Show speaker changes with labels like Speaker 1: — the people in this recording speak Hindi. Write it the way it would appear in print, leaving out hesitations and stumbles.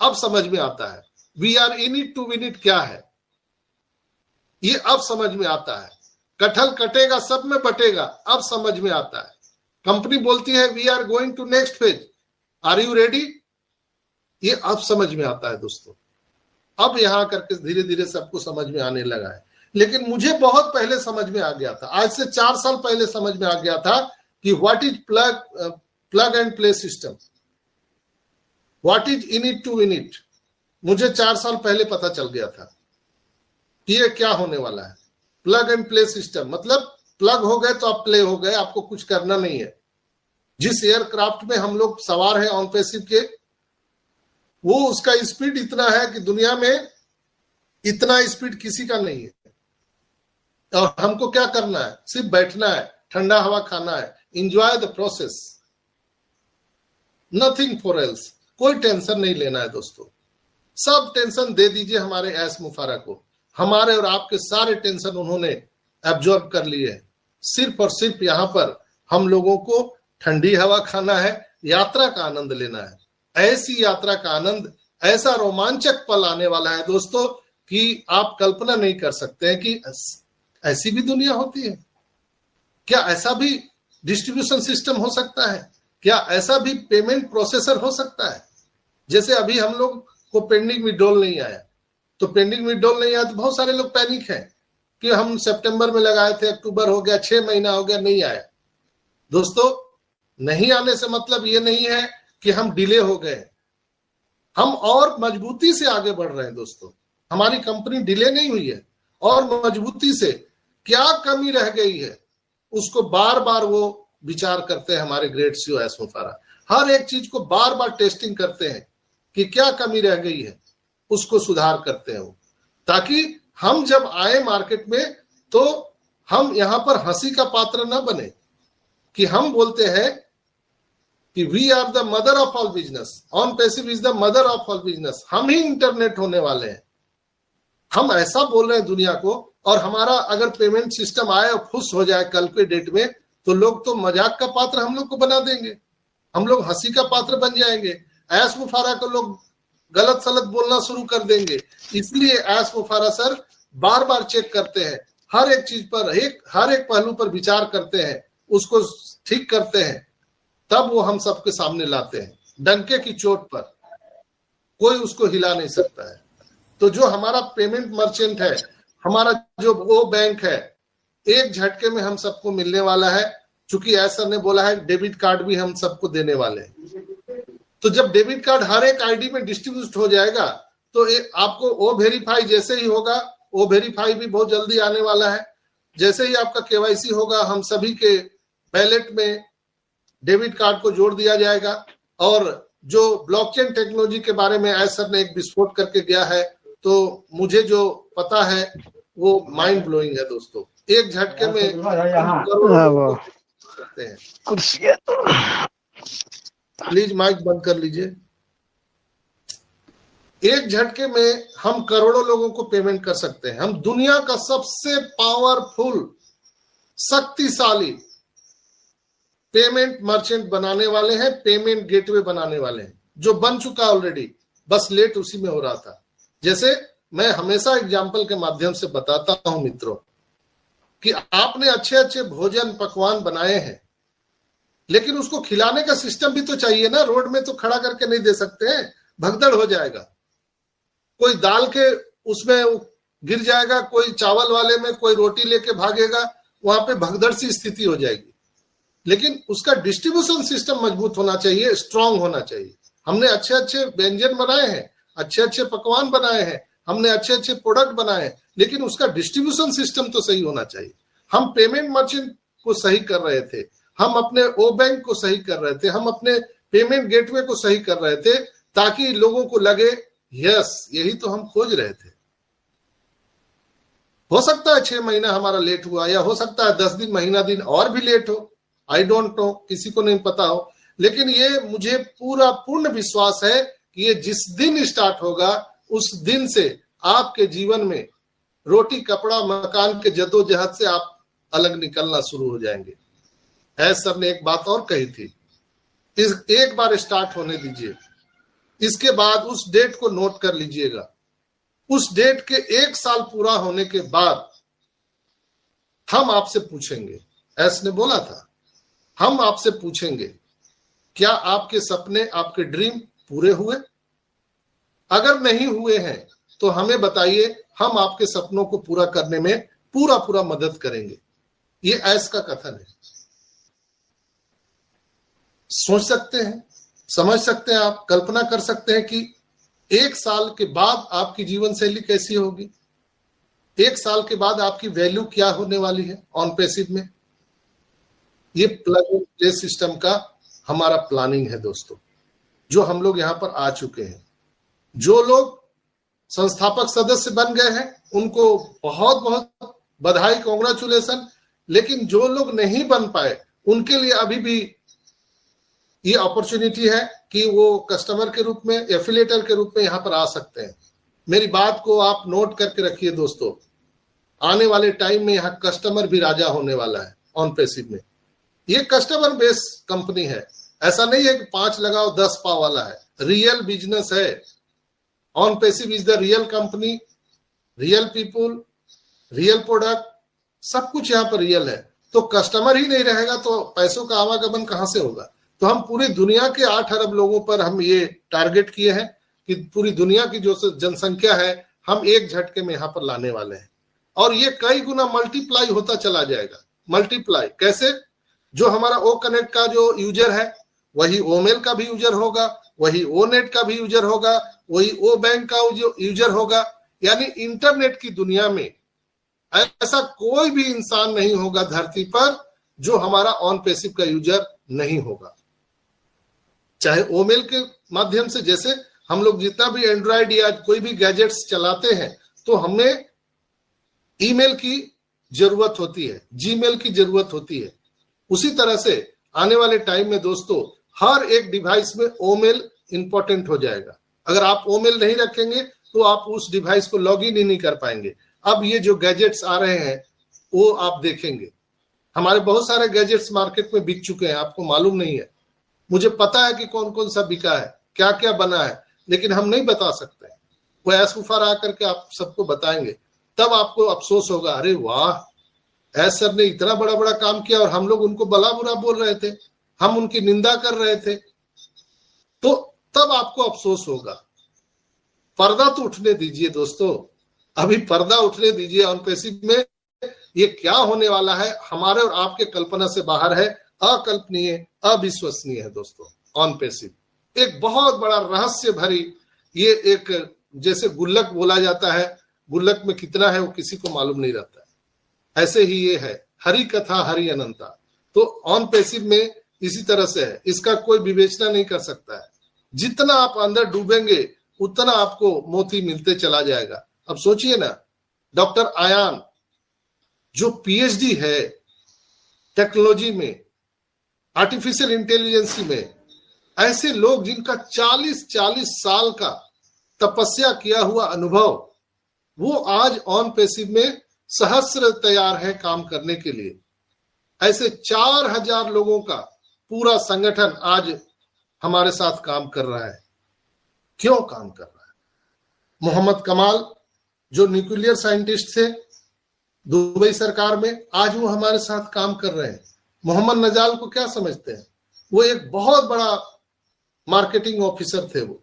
Speaker 1: अब समझ में आता है। We are in it to win it क्या है, ये अब समझ में आता है। कटहल कटेगा सब में बटेगा, अब समझ में आता है। कंपनी बोलती है we are going to next phase, are you ready, ये अब समझ में आता है दोस्तों। अब यहां करके धीरे धीरे सबको समझ में आने लगा है। लेकिन मुझे बहुत पहले समझ में आ गया था, आज से 4 साल पहले समझ में आ गया था कि what is plug and play system, what is in it to win it. मुझे 4 साल पहले पता चल गया था कि ये क्या होने वाला है। प्लग एंड प्ले सिस्टम मतलब प्लग हो गए तो आप प्ले हो गए, आपको कुछ करना नहीं है। जिस एयरक्राफ्ट में हम लोग सवार हैं ऑन पैसिव के, वो उसका स्पीड इतना है कि दुनिया में इतना स्पीड किसी का नहीं है। और हमको क्या करना है, सिर्फ बैठना है, ठंडा हवा खाना है, enjoy the process, nothing for else. कोई टेंशन नहीं लेना है दोस्तों। सब टेंशन दे दीजिए हमारे एस मुफारा को। हमारे और आपके सारे टेंशन उन्होंने एब्जॉर्ब कर लिए। सिर्फ और सिर्फ यहाँ पर हम लोगों को ठंडी हवा खाना है, यात्रा का आनंद लेना है। ऐसी यात्रा का आनंद, ऐसा रोमांचक पल आने वाला है दोस्तों कि आप कल्पना नहीं कर सकते हैं कि ऐसी भी दुनिया होती है क्या, ऐसा भी डिस्ट्रीब्यूशन सिस्टम हो सकता है क्या, ऐसा भी पेमेंट प्रोसेसर हो सकता है। जैसे अभी हम लोग को पेंडिंग विड्रॉल नहीं आया, तो पेंडिंग विड्रॉल नहीं आया तो बहुत सारे लोग पैनिक हैं कि हम सितंबर में लगाए थे, अक्टूबर हो गया, 6 महीना हो गया, नहीं आया। दोस्तों, नहीं आने से मतलब ये नहीं है कि हम डिले हो गए, हम और मजबूती से आगे बढ़ रहे हैं दोस्तों। हमारी कंपनी डिले नहीं हुई है, और मजबूती से क्या कमी रह गई है उसको बार बार वो विचार करते हैं। हमारे ग्रेट सीईओ एस मुफारा हर एक चीज को बार बार टेस्टिंग करते हैं कि क्या कमी रह गई है, उसको सुधार करते हैं वो, ताकि हम जब आए मार्केट में तो हम यहां पर हंसी का पात्र न बने कि हम बोलते हैं कि we are the mother of all business, on passive is the mother of all business. हम ही इंटरनेट होने वाले हैं, हम ऐसा बोल रहे हैं दुनिया को। और हमारा अगर पेमेंट सिस्टम आए और खुश हो जाए कल के डेट में, तो लोग तो मजाक का पात्र हम लोग को बना देंगे, हम लोग हंसी का पात्र बन जाएंगे। एस मुफारा को लोग गलत सलत बोलना शुरू कर देंगे। इसलिए एस मुफारा सर बार बार चेक करते हैं, हर एक चीज पर, हर एक पहलू पर विचार करते हैं, उसको ठीक करते हैं, तब वो हम सबके सामने लाते हैं। डंके की चोट पर कोई उसको हिला नहीं सकता है। तो जो हमारा पेमेंट मर्चेंट है, हमारा जो वो बैंक है, एक झटके में हम सबको मिलने वाला है। चूंकि ऐसा ने बोला है डेबिट कार्ड भी हम सबको देने वाले हैं, तो जब डेबिट कार्ड हर एक आईडी में डिस्ट्रीब्यूट हो जाएगा तो आपको ओ वेरीफाई जैसे ही होगा, ओ वेरीफाई भी बहुत जल्दी आने वाला है। जैसे ही आपका केवाईसी होगा, हम सभी के बैलेट में डेबिट कार्ड को जोड़ दिया जाएगा। और जो ब्लॉकचेन टेक्नोलॉजी के बारे में एस सर ने एक विस्फोट करके गया है, तो मुझे जो पता है वो माइंड ब्लोइंग है दोस्तों। एक झटके में सकते हैं। प्लीज माइक बंद कर लीजिए। एक झटके में हम करोड़ों लोगों को पेमेंट कर सकते हैं। हम दुनिया का सबसे पावरफुल, शक्तिशाली पेमेंट मर्चेंट बनाने वाले हैं, पेमेंट गेटवे बनाने वाले हैं, जो बन चुका ऑलरेडी, बस लेट उसी में हो रहा था। जैसे मैं हमेशा एग्जाम्पल के माध्यम से बताता हूं मित्रों कि आपने अच्छे अच्छे भोजन पकवान बनाए हैं, लेकिन उसको खिलाने का सिस्टम भी तो चाहिए ना। रोड में तो खड़ा करके नहीं दे सकते हैं, भगदड़ हो जाएगा। कोई दाल के उसमें गिर जाएगा, कोई चावल वाले में कोई रोटी लेके भागेगा, वहां पे भगदड़ सी स्थिति हो जाएगी। लेकिन उसका डिस्ट्रीब्यूशन सिस्टम मजबूत होना चाहिए, स्ट्रांग होना चाहिए। हमने अच्छे अच्छे व्यंजन बनाए हैं, अच्छे अच्छे पकवान बनाए हैं, हमने अच्छे अच्छे प्रोडक्ट बनाए हैं, लेकिन उसका डिस्ट्रीब्यूशन सिस्टम तो सही होना चाहिए। हम पेमेंट मर्चेंट को सही कर रहे थे, हम अपने ओ बैंक को सही कर रहे थे, हम अपने पेमेंट गेटवे को सही कर रहे थे, ताकि लोगों को लगे यस यही तो हम खोज रहे थे। हो सकता है 6 महीना हमारा लेट हुआ, या हो सकता है 10 दिन, महीना दिन और भी लेट हो, आई डोंट नो, किसी को नहीं पता हो। लेकिन ये मुझे पूरा पूर्ण विश्वास है कि ये जिस दिन स्टार्ट होगा, उस दिन से आपके जीवन में रोटी कपड़ा मकान के जद्दोजहद से आप अलग निकलना शुरू हो जाएंगे। ऐसा सर ने एक बात और कही थी, इस एक बार स्टार्ट होने दीजिए, इसके बाद उस डेट को नोट कर लीजिएगा। उस डेट के 1 साल पूरा होने के बाद हम आपसे पूछेंगे, एस ने बोला था, हम आपसे पूछेंगे क्या आपके सपने, आपके ड्रीम पूरे हुए? अगर नहीं हुए हैं तो हमें बताइए, हम आपके सपनों को पूरा करने में पूरा मदद करेंगे। ये एस का कथन है। सोच सकते हैं, समझ सकते हैं, आप कल्पना कर सकते हैं कि 1 साल के बाद आपकी जीवन शैली कैसी होगी, 1 साल के बाद आपकी वैल्यू क्या होने वाली है ऑन पैसिव में। ये प्लग एंड प्ले सिस्टम का हमारा प्लानिंग है दोस्तों, जो हम लोग यहां पर आ चुके हैं। जो लोग संस्थापक सदस्य बन गए हैं उनको बहुत बहुत बधाई, कांग्रेचुलेशन। लेकिन जो लोग नहीं बन पाए उनके लिए अभी भी ये अपॉर्चुनिटी है कि वो कस्टमर के रूप में, एफिलिएटर के रूप में यहां पर आ सकते हैं। मेरी बात को आप नोट करके रखिए दोस्तों, आने वाले टाइम में यहाँ कस्टमर भी राजा होने वाला है ऑन पैसिव में। ये कस्टमर बेस कंपनी है, ऐसा नहीं है कि 5 लगाओ 10 पाओ वाला है। रियल बिजनेस है। On passive is the real company, real people, real product, सब कुछ यहाँ पर रियल है। तो कस्टमर ही नहीं रहेगा तो पैसों का आवागमन कहां से होगा? तो हम पूरी दुनिया के 8 अरब लोगों पर हम ये टारगेट किए हैं कि पूरी दुनिया की जो जनसंख्या है हम एक झटके में यहाँ पर लाने वाले हैं। और ये कई गुना मल्टीप्लाई होता चला जाएगा। मल्टीप्लाई कैसे? जो हमारा ओ कनेक्ट का जो यूजर है वही ओ मेल का भी यूजर होगा, वही ओ नेट का भी यूजर होगा, वही ओ बैंक का जो यूजर होगा। यानी इंटरनेट की दुनिया में ऐसा कोई भी इंसान नहीं होगा धरती पर जो हमारा ऑन पैसिव का यूजर नहीं होगा। चाहे ओ मेल के माध्यम से, जैसे हम लोग जितना भी एंड्रॉइड या कोई भी गैजेट्स चलाते हैं तो हमें ईमेल की जरूरत होती है, जीमेल की जरूरत होती है। उसी तरह से आने वाले टाइम में दोस्तों हर एक डिवाइस में ओमेल इंपॉर्टेंट हो जाएगा। अगर आप ओमेल नहीं रखेंगे तो आप उस डिवाइस को लॉग इन ही नहीं कर पाएंगे। अब ये जो गैजेट्स आ रहे हैं वो आप देखेंगे, हमारे बहुत सारे गैजेट्स मार्केट में बिक चुके हैं, आपको मालूम नहीं है। मुझे पता है कि कौन कौन सा बिका है, क्या क्या बना है, लेकिन हम नहीं बता सकते। वो एस मुफारा आकर के आप सबको बताएंगे, तब आपको अफसोस होगा, अरे वाह एस सर ने इतना बड़ा बड़ा काम किया और हम लोग उनको भला बुरा बोल रहे थे, हम उनकी निंदा कर रहे थे। तो तब आपको अफसोस होगा। पर्दा तो उठने दीजिए दोस्तों, अभी पर्दा उठने दीजिए। ऑन पैसिव में ये क्या होने वाला है हमारे और आपके कल्पना से बाहर है, अकल्पनीय, अविश्वसनीय है दोस्तों। ऑन पैसिव एक बहुत बड़ा रहस्य भरी, ये एक जैसे गुल्लक बोला जाता है, गुल्लक में कितना है वो किसी को मालूम नहीं रहता है, ऐसे ही ये है, हरि कथा हरि अनंता। तो ऑन पैसिव में इसी तरह से है, इसका कोई विवेचना नहीं कर सकता है। जितना आप अंदर डूबेंगे उतना आपको मोती मिलते चला जाएगा। अब सोचिए ना, डॉक्टर आयान जो पीएचडी है टेक्नोलॉजी में, आर्टिफिशियल इंटेलिजेंस में, ऐसे लोग जिनका 40 साल का तपस्या किया हुआ अनुभव, वो आज ऑन पैसिव में सहस्र तैयार है काम करने के लिए। ऐसे 4000 लोगों का पूरा संगठन आज हमारे साथ काम कर रहा है। क्यों काम कर रहा है? मोहम्मद कमाल जो न्यूक्लियर साइंटिस्ट थे दुबई सरकार में, आज वो हमारे साथ काम कर रहे हैं। मोहम्मद नजाल को क्या समझते हैं? वो एक बहुत बड़ा मार्केटिंग ऑफिसर थे वो,